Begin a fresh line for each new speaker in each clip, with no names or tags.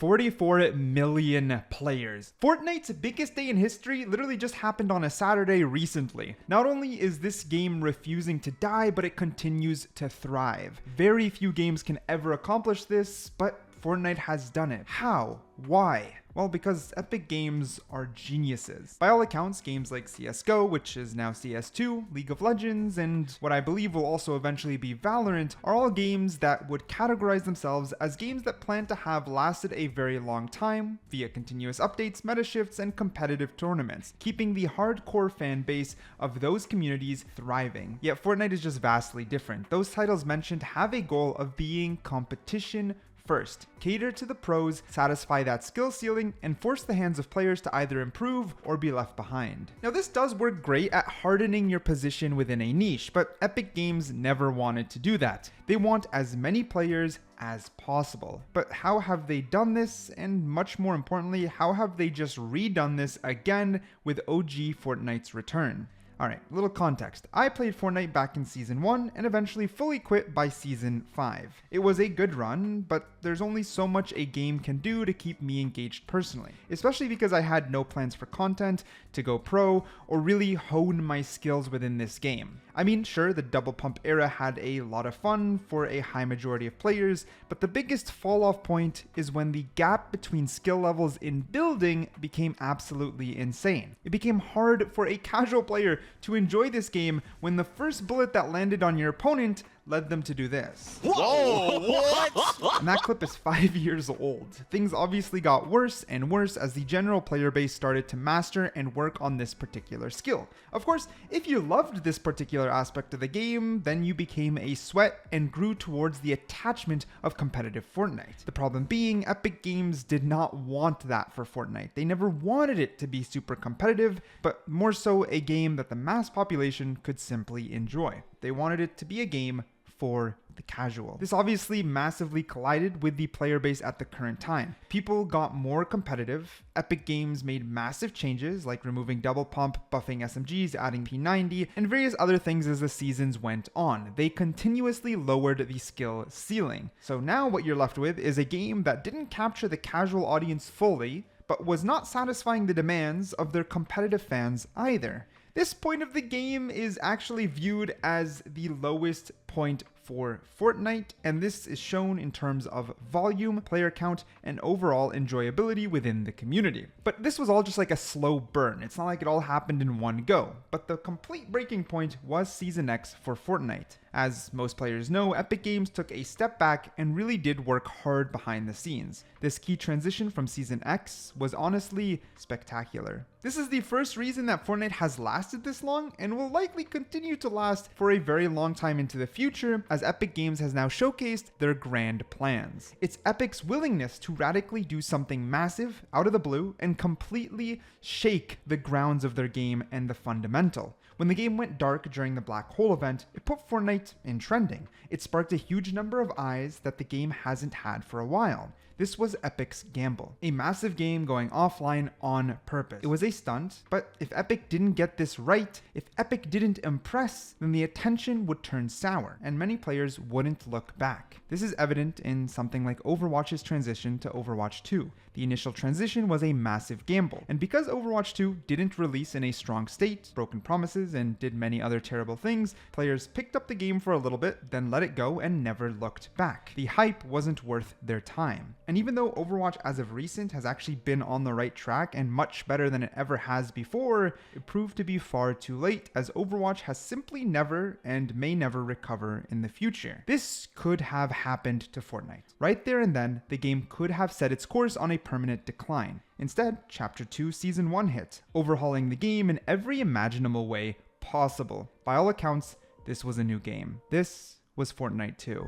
44 million players. Fortnite's biggest day in history literally just happened on a Saturday recently. Not only is this game refusing to die, but it continues to thrive. Very few games can ever accomplish this, but Fortnite has done it. How? Why? Well, because Epic Games are geniuses. By all accounts, games like CSGO, which is now CS2, League of Legends, and what I believe will also eventually be Valorant, are all games that would categorize themselves as games that plan to have lasted a very long time via continuous updates, meta shifts, and competitive tournaments, keeping the hardcore fan base of those communities thriving. Yet Fortnite is just vastly different. Those titles mentioned have a goal of being competition first, cater to the pros, satisfy that skill ceiling, and force the hands of players to either improve or be left behind. Now, this does work great at hardening your position within a niche, but Epic Games never wanted to do that. They want as many players as possible. But how have they done this? And much more importantly, how have they just redone this again with OG Fortnite's return? Alright, little context. I played Fortnite back in Season 1 and eventually fully quit by Season 5. It was a good run, but there's only so much a game can do to keep me engaged personally, especially because I had no plans for content, to go pro, or really hone my skills within this game. I mean, sure, the double pump era had a lot of fun for a high majority of players, but the biggest fall off point is when the gap between skill levels in building became absolutely insane. It became hard for a casual player to enjoy this game when the first bullet that landed on your opponent led them to do this.
Whoa, what?
And that clip is 5 years old. Things obviously got worse and worse as the general player base started to master and work on this particular skill. Of course, if you loved this particular aspect of the game, then you became a sweat and grew towards the attachment of competitive Fortnite. The problem being, Epic Games did not want that for Fortnite. They never wanted it to be super competitive, but more so a game that the mass population could simply enjoy. They wanted it to be a game for the casual. This obviously massively collided with the player base at the current time. People got more competitive. Epic Games made massive changes like removing double pump, buffing SMGs, adding P90, and various other things as the seasons went on. They continuously lowered the skill ceiling. So now what you're left with is a game that didn't capture the casual audience fully, but was not satisfying the demands of their competitive fans either. This point of the game is actually viewed as the lowest point for Fortnite, and this is shown in terms of volume, player count, and overall enjoyability within the community. But this was all just like a slow burn. It's not like it all happened in one go, but the complete breaking point was Season X for Fortnite. As most players know, Epic Games took a step back and really did work hard behind the scenes. This key transition from Season X was honestly spectacular. This is the first reason that Fortnite has lasted this long and will likely continue to last for a very long time into the future, as Epic Games has now showcased their grand plans. It's Epic's willingness to radically do something massive out of the blue and completely shake the grounds of their game and the fundamental. When the game went dark during the Black Hole event, it put Fortnite in trending. It sparked a huge number of eyes that the game hasn't had for a while. This was Epic's gamble. A massive game going offline on purpose. It was a stunt, but if Epic didn't get this right, if Epic didn't impress, then the attention would turn sour, and many players wouldn't look back. This is evident in something like Overwatch's transition to Overwatch 2. The initial transition was a massive gamble, and because Overwatch 2 didn't release in a strong state, broken promises, and did many other terrible things, players picked up the game for a little bit, then let it go and never looked back. The hype wasn't worth their time. And even though Overwatch as of recent has actually been on the right track and much better than it ever has before, it proved to be far too late, as Overwatch has simply never and may never recover in the future. This could have happened to Fortnite. Right there and then, the game could have set its course on a permanent decline. Instead, Chapter 2 Season 1 hit, overhauling the game in every imaginable way possible. By all accounts, this was a new game. This was Fortnite 2.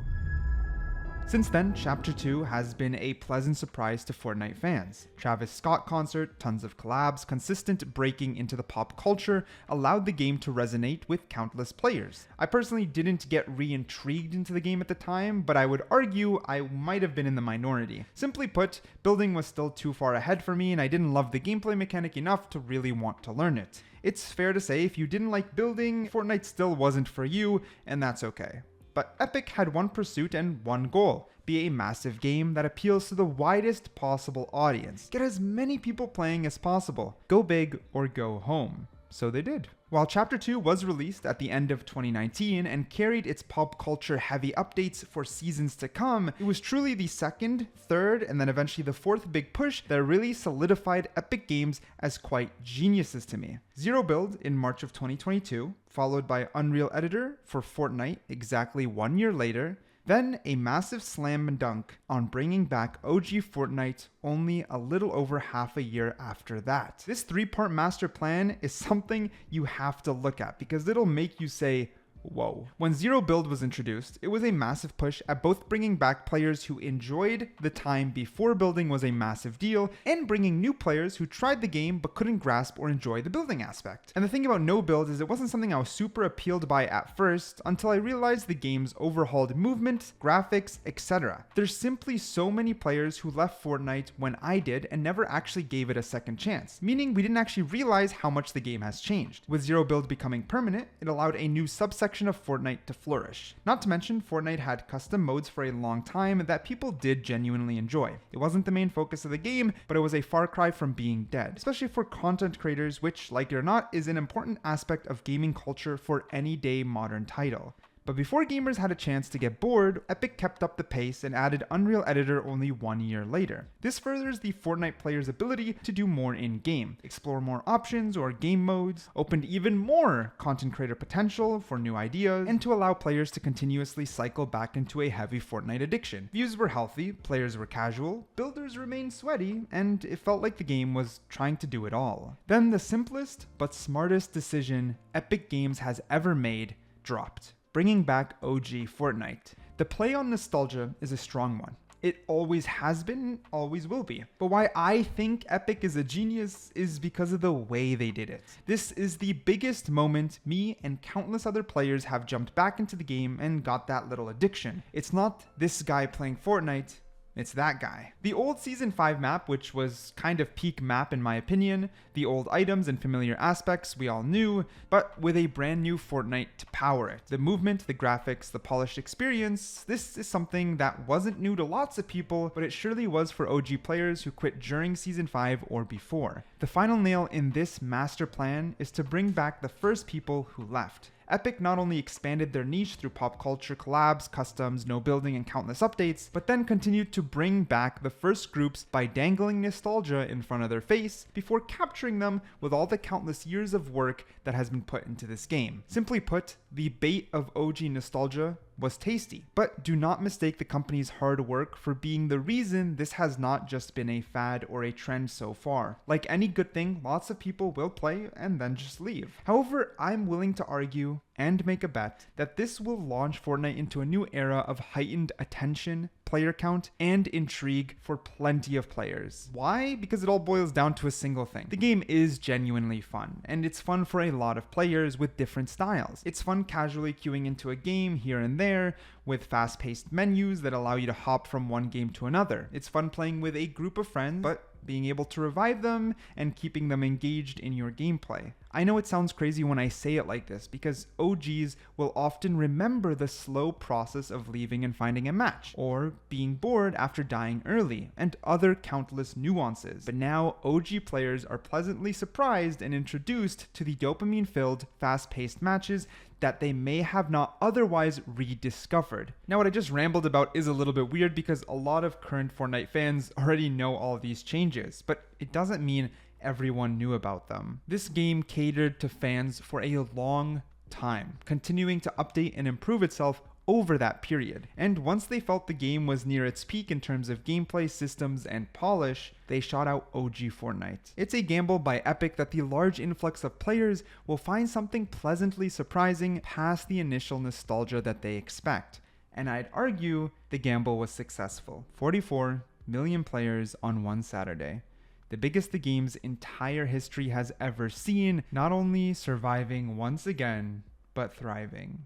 Since then, Chapter 2 has been a pleasant surprise to Fortnite fans. Travis Scott concert, tons of collabs, consistent breaking into the pop culture allowed the game to resonate with countless players. I personally didn't get re-intrigued into the game at the time, but I would argue I might have been in the minority. Simply put, building was still too far ahead for me and I didn't love the gameplay mechanic enough to really want to learn it. It's fair to say if you didn't like building, Fortnite still wasn't for you, and that's okay. But Epic had one pursuit and one goal: be a massive game that appeals to the widest possible audience. Get as many people playing as possible. Go big or go home. So they did. While Chapter 2 was released at the end of 2019 and carried its pop culture heavy updates for seasons to come, it was truly the second, third, and then eventually the fourth big push that really solidified Epic Games as quite geniuses to me. Zero Build in March of 2022, followed by Unreal Editor for Fortnite exactly 1 year later, then a massive slam dunk on bringing back OG Fortnite only a little over half a year after that. This 3-part master plan is something you have to look at because it'll make you say, whoa. When Zero Build was introduced, it was a massive push at both bringing back players who enjoyed the time before building was a massive deal, and bringing new players who tried the game but couldn't grasp or enjoy the building aspect. And the thing about no build is it wasn't something I was super appealed by at first until I realized the game's overhauled movement, graphics, etc. There's simply so many players who left Fortnite when I did and never actually gave it a second chance, meaning we didn't actually realize how much the game has changed. With Zero Build becoming permanent, it allowed a new subsection of Fortnite to flourish. Not to mention, Fortnite had custom modes for a long time that people did genuinely enjoy. It wasn't the main focus of the game, but it was a far cry from being dead, especially for content creators, which, like it or not, is an important aspect of gaming culture for any day modern title. But before gamers had a chance to get bored, Epic kept up the pace and added Unreal Editor only 1 year later. This furthers the Fortnite player's ability to do more in-game, explore more options or game modes, opened even more content creator potential for new ideas, and to allow players to continuously cycle back into a heavy Fortnite addiction. Views were healthy, players were casual, builders remained sweaty, and it felt like the game was trying to do it all. Then the simplest but smartest decision Epic Games has ever made dropped: bringing back OG Fortnite. The play on nostalgia is a strong one. It always has been, always will be. But why I think Epic is a genius is because of the way they did it. This is the biggest moment me and countless other players have jumped back into the game and got that little addiction. It's not this guy playing Fortnite, it's that guy. The old Season 5 map, which was kind of peak map in my opinion, the old items and familiar aspects we all knew, but with a brand new Fortnite to power it. The movement, the graphics, the polished experience, this is something that wasn't new to lots of people, but it surely was for OG players who quit during Season 5 or before. The final nail in this master plan is to bring back the first people who left. Epic not only expanded their niche through pop culture collabs, customs, no building, and countless updates, but then continued to bring back the first groups by dangling nostalgia in front of their face before capturing them with all the countless years of work that has been put into this game. Simply put, the bait of OG nostalgia was tasty, but do not mistake the company's hard work for being the reason this has not just been a fad or a trend so far. Like any good thing, lots of people will play and then just leave. However, I'm willing to argue and make a bet that this will launch Fortnite into a new era of heightened attention, player count, and intrigue for plenty of players. Why? Because it all boils down to a single thing. The game is genuinely fun, and it's fun for a lot of players with different styles. It's fun casually queuing into a game here and there, with fast-paced menus that allow you to hop from one game to another. It's fun playing with a group of friends, but being able to revive them and keeping them engaged in your gameplay. I know it sounds crazy when I say it like this because OGs will often remember the slow process of leaving and finding a match, or being bored after dying early, and other countless nuances. But now OG players are pleasantly surprised and introduced to the dopamine-filled, fast-paced matches that they may have not otherwise rediscovered. Now, what I just rambled about is a little bit weird because a lot of current Fortnite fans already know all these changes, but it doesn't mean everyone knew about them. This game catered to fans for a long time, continuing to update and improve itself over that period. And once they felt the game was near its peak in terms of gameplay, systems, and polish, they shot out OG Fortnite. It's a gamble by Epic that the large influx of players will find something pleasantly surprising past the initial nostalgia that they expect. And I'd argue the gamble was successful. 44 million players on one Saturday. The biggest the game's entire history has ever seen, not only surviving once again, but thriving.